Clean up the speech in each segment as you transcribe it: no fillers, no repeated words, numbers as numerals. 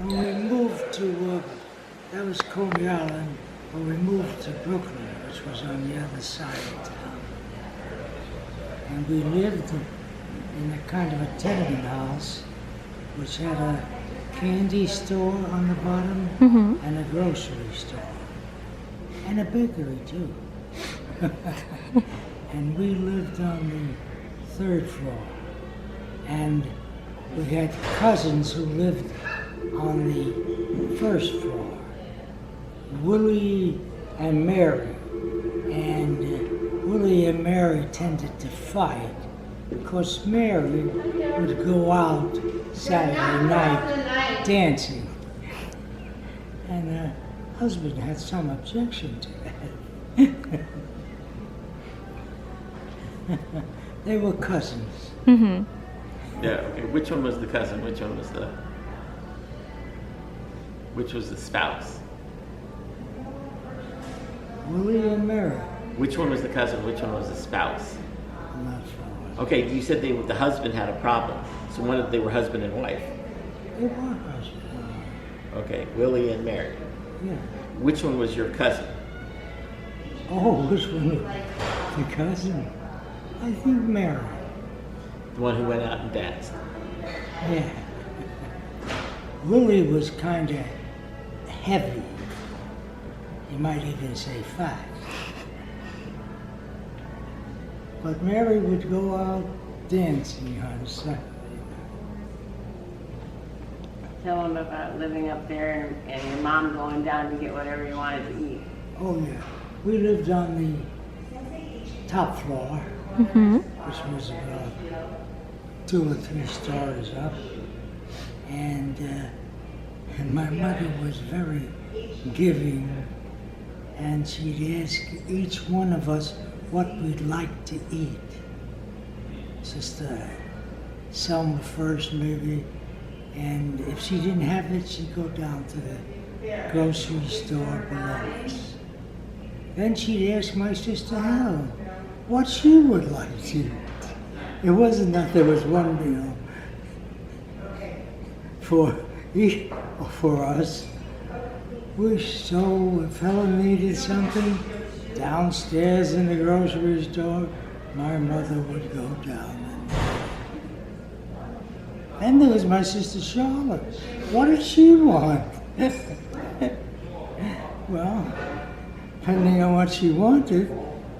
when we moved to, that was Coney Island, but we moved to Brooklyn, which was on the other side of town. And we lived in a kind of a tenement house, which had a candy store on the bottom and a grocery store. And a bakery too. And we lived on the 3rd floor. And we had cousins who lived on the 1st floor. Willie and Mary. And Willie and Mary tended to fight because Mary would go out Saturday night dancing. And her husband had some objection to that. They were cousins. Mm-hmm. Yeah, okay. Which one was the cousin? Which was the spouse? Willie and Mary. Which one was the cousin? Which one was the spouse? I'm not sure. Okay, you said the husband had a problem. So they were husband and wife. They were husband and wife. Okay, Willie and Mary. Yeah. Which one was your cousin? Oh, which one? The cousin? I think Mary. The one who went out and danced. Yeah. Willie was kind of heavy. You might even say fat. But Mary would go out dancing on Saturday. Tell them about living up there and your mom going down to get whatever you wanted to eat. Oh yeah. We lived on the top floor, which was about 2 or 3 stories up. And my mother was very giving, and she'd ask each one of us what we'd like to eat. Sister Selma first maybe, and if she didn't have it, she'd go down to the grocery store below us. Then she'd ask my sister Helen what she would like to eat. It wasn't that there was one meal for us. If Helen needed something downstairs in the grocery store, my mother would go down. Then there was my sister Charlotte. What did she want? Well, depending on what she wanted,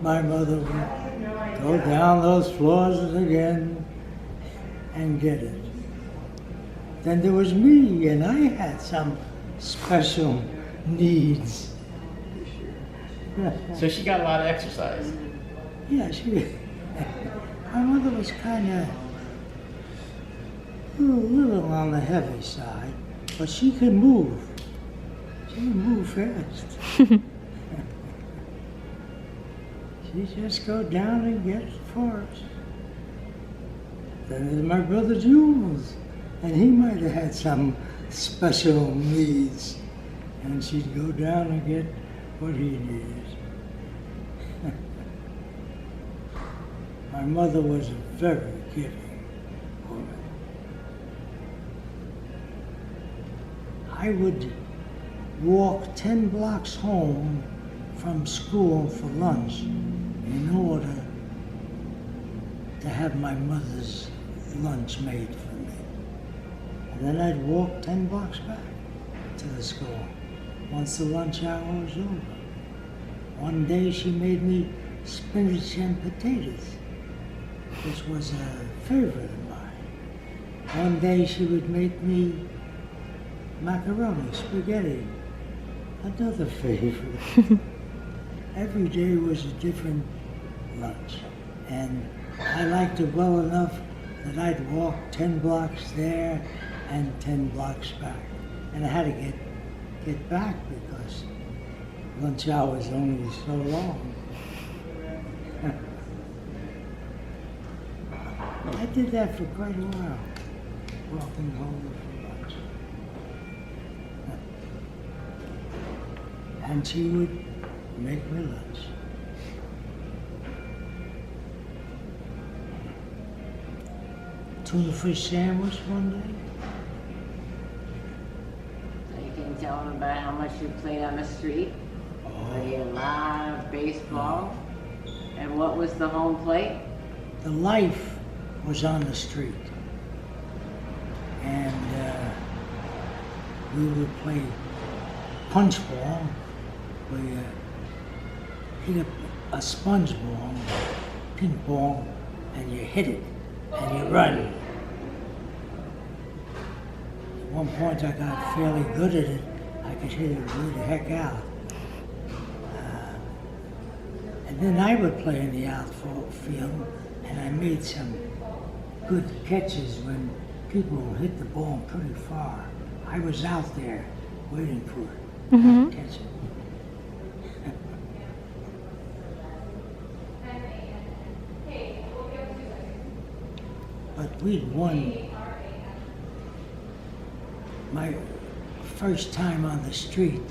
my mother would go down those floors again and get it. Then there was me, and I had some special needs. So she got a lot of exercise. Yeah, my mother was kind of a little on the heavy side, but she could move. She could move fast. She'd just go down and get it for us. Then there's my brother Jules, and he might have had some special needs, and she'd go down and get what he needed. My mother was a very giving woman. I would walk 10 blocks home from school for lunch in order to have my mother's lunch made for me. And then I'd walk 10 blocks back to the school once the lunch hour was over. One day she made me spinach and potatoes, which was a favorite of mine. One day she would make me macaroni, spaghetti, another favorite. Every day was a different lunch, and I liked it well enough that I'd walk 10 blocks there and 10 blocks back. And I had to get back because lunch hour was only so long. I did that for quite a while, walking home for lunch. And she would make me lunch. Tuna fish sandwich one day. tell them about how much you played on the street? Played a lot of baseball. And what was the home plate? The life was on the street. And we would play punch ball. We hit a sponge ball, ping pong, and you hit it, and you run. At one point I got fairly good at it. I could hit it really the heck out. And then I would play in the outfield, and I made some good catches when people hit the ball pretty far. I was out there waiting for it. Mm-hmm. Catch it. But we'd won my first time on the street.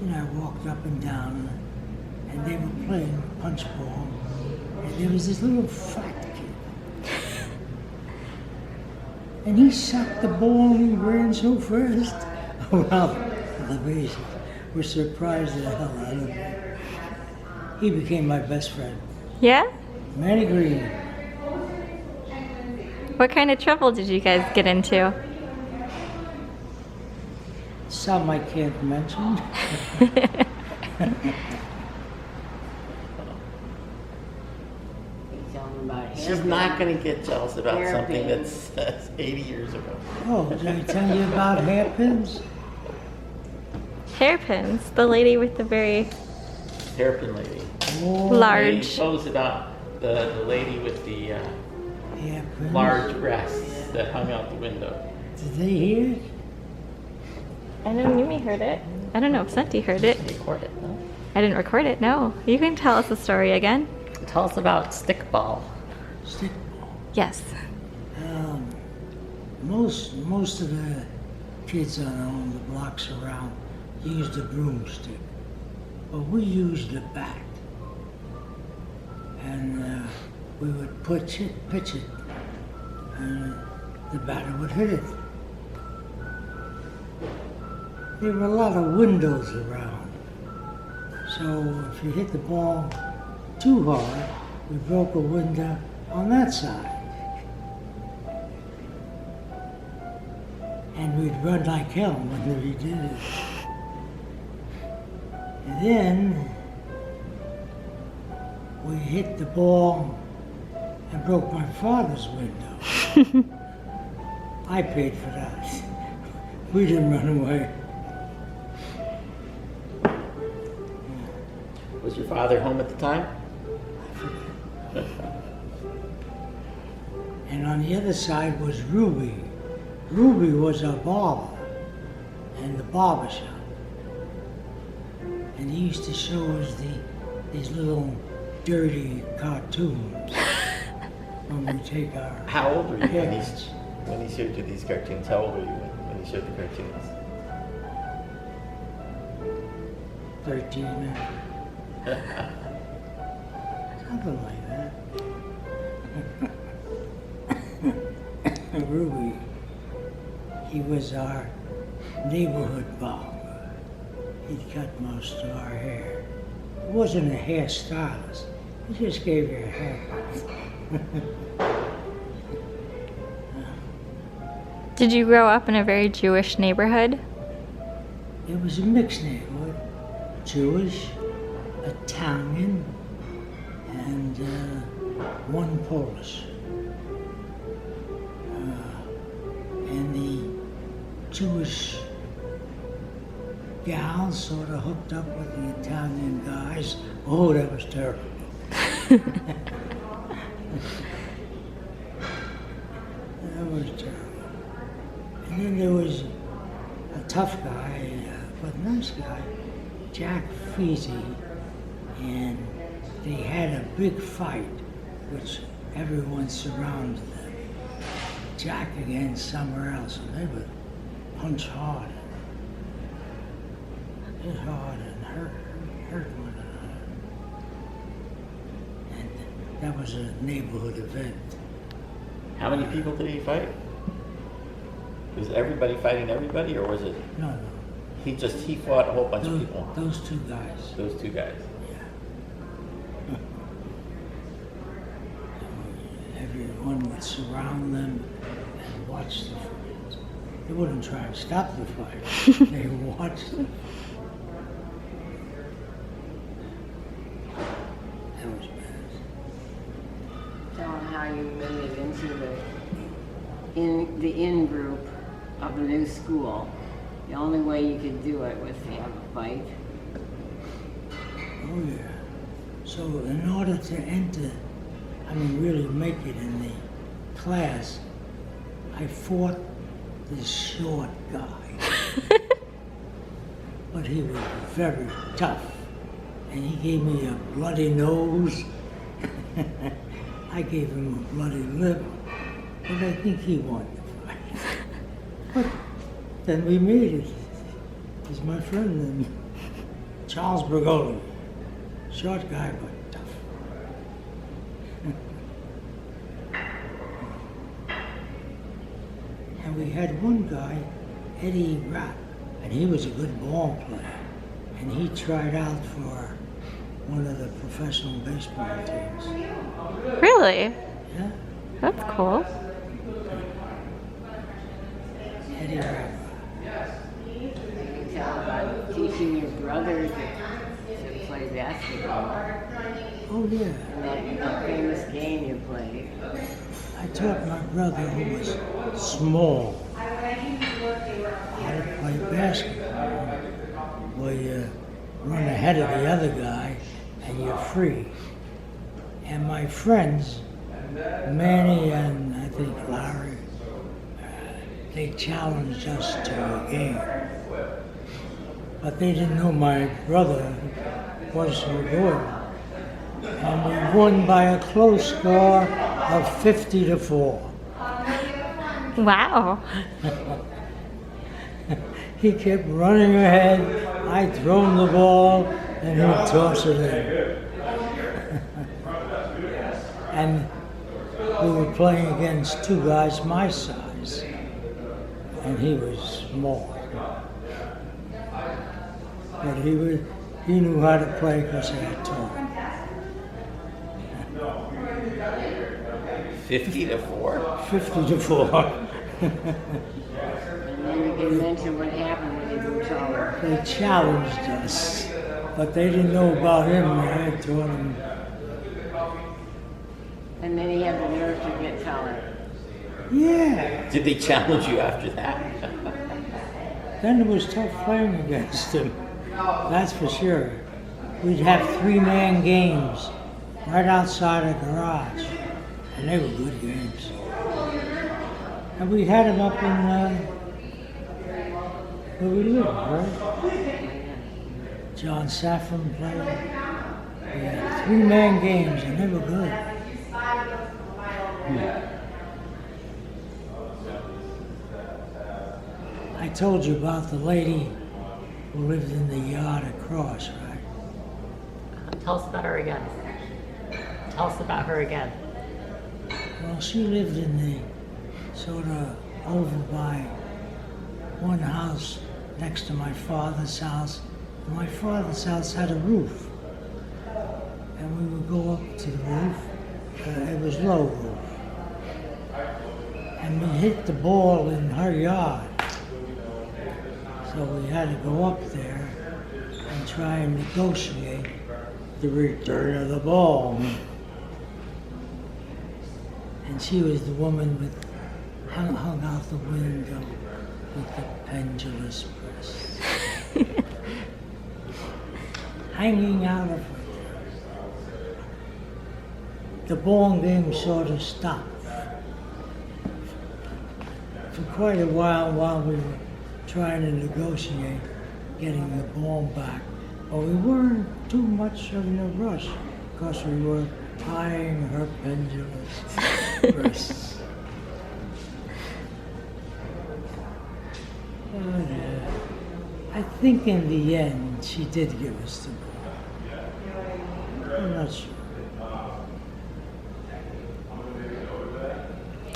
You know, I walked up and down, and they were playing punch ball, and there was this little fat kid. And he sucked the ball and he ran so fast. Well, the bases were surprised the hell out of me. He became my best friend. Yeah? Manny Green. What kind of trouble did you guys get into? Some I can't mention. Tell them about She's not going to get jealous about something Hairpins. that's 80 years ago. Oh, did I tell you about hairpins? Hairpins. The lady with the very Hairpin lady. Oh, large. What was it about the lady with the hairpins. large breasts that hung out the window? Did they hear it? I know Numen heard it. I don't know if Senti heard it. Record it, no? I didn't record it, no. You can tell us the story again. Tell us about stickball. Stickball. Yes. Most of the kids on the blocks around used a broomstick, but we used a bat, and we would pitch it, and the batter would hit it. There were a lot of windows around, so if you hit the ball too hard, we broke a window on that side. And we'd run like hell when we did it. And then we hit the ball and broke my father's window. I paid for that. We didn't run away. Was your father home at the time? And on the other side was Ruby. Ruby was a barber in the barber shop. And he used to show us these little dirty cartoons when we take our How old were you haircuts. when he showed you these cartoons? How old were you when he showed the cartoons? 13. Something like that. Ruby, he was our neighborhood barber. He'd cut most of our hair. He wasn't a hairstylist. He just gave you a haircut. Did you grow up in a very Jewish neighborhood? It was a mixed neighborhood. Jewish, Italian, and one Polish. And the Jewish gals sort of hooked up with the Italian guys. Oh, that was terrible. That was terrible. And then there was a tough guy, but nice guy, Jack Feasy, and they had a big fight, which everyone surrounded them. Jack against somewhere else, and they would punch hard, hit hard, and hurt one another. And that was a neighborhood event. How many people did he fight? Was everybody fighting everybody, or was it? No, He fought a whole bunch of people. Those two guys. Those two guys. Everyone would surround them and watch the fight. They wouldn't try and stop the fight. They watched it. That was bad. Tell them how you made it into the in group of the new school. The only way you could do it was to have a fight. Oh yeah. So in order to enter, really make it in the class, I fought this short guy. But he was very tough. And he gave me a bloody nose. I gave him a bloody lip. But I think he won the fight. But then we made it. He's my friend then. Charles Bergoli. Short guy, but tough. And we had one guy, Ed.D, and he was a good ball player. And he tried out for one of the professional baseball teams. Really? Yeah? That's cool. Ed.D. You can tell about teaching your brother to play basketball. Oh yeah. And that famous game you played. I taught my brother, who was small, how to play basketball. Where you run ahead of the other guy and you're free. And my friends, Manny and I think Larry, they challenged us to a game. But they didn't know my brother was so good. And we won by a close score of 50-4. Wow. He kept running ahead. I'd thrown the ball and he'd toss it in. And we were playing against two guys my size. And he was small. But he knew how to play because I had taught him. 50-4? 50-4. And then you can mention what happened when you grew taller. They challenged us, but they didn't know about him. I had taught him. And then he had the nerve to get taller. Yeah. Did they challenge you after that? Then it was tough playing against him. That's for sure. We'd have 3-man games right outside a garage. And they were good games. And we had them up in where we lived, right? John Saffron played. We had 3-man games and they were good. I told you about the lady who lived in the yard across, right? Tell us about her again. Tell us about her again. Well, she lived in the sort of over by one house next to my father's house. My father's house had a roof. And we would go up to the roof. It was low roof. And we hit the ball in her yard. So we had to go up there and try and negotiate the return of the ball. And she was the woman with hung out the window with the pendulous breasts. Hanging out of her. The ball game sort of stopped for quite a while we were trying to negotiate getting the ball back. But we weren't too much in a rush because we were eyeing her pendulous breasts. Oh, yeah. I think in the end she did give us the ball. I'm not sure.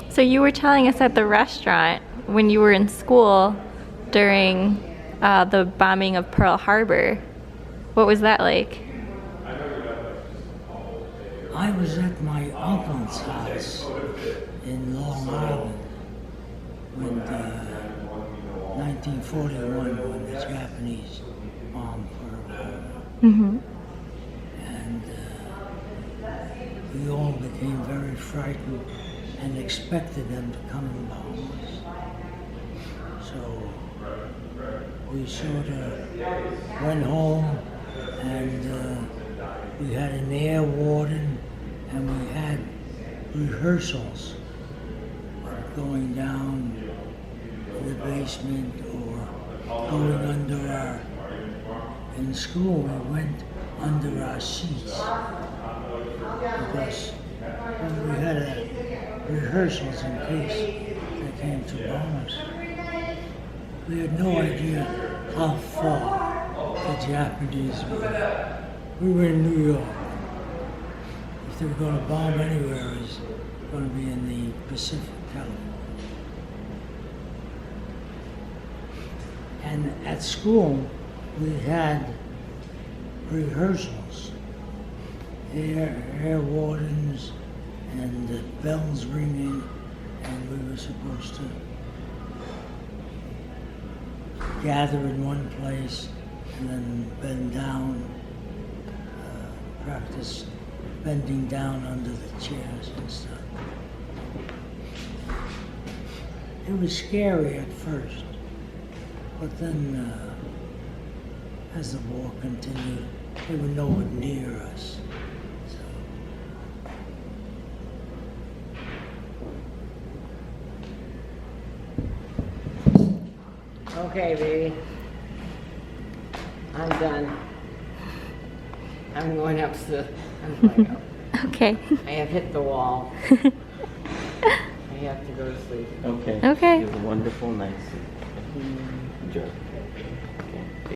So you were telling us at the restaurant when you were in school during the bombing of Pearl Harbor. What was that like? I was at my uncle's house in Long Island when 1941, when the Japanese bombed Pearl Harbor. Mm-hmm. And we all became very frightened and expected them to come and bomb us. So we sort of went home, and we had an air warden, and we had rehearsals going down in the basement or going under our, in school we went under our seats because we had rehearsals in case they came to bomb us. We had no idea how far the Japanese were. We were in New York. If they were going to bomb anywhere, it was going to be in the Pacific, California. And at school, we had rehearsals, air wardens, and the bells ringing, and we were supposed to gather in one place and then bend down, practice bending down under the chairs and stuff. It was scary at first, but then as the war continued, they were nowhere near us. Okay, baby. I'm done. I'm going upstairs. I'm going up. Okay. I have hit the wall. I have to go to sleep. Okay. Okay. You have a wonderful night. Enjoy.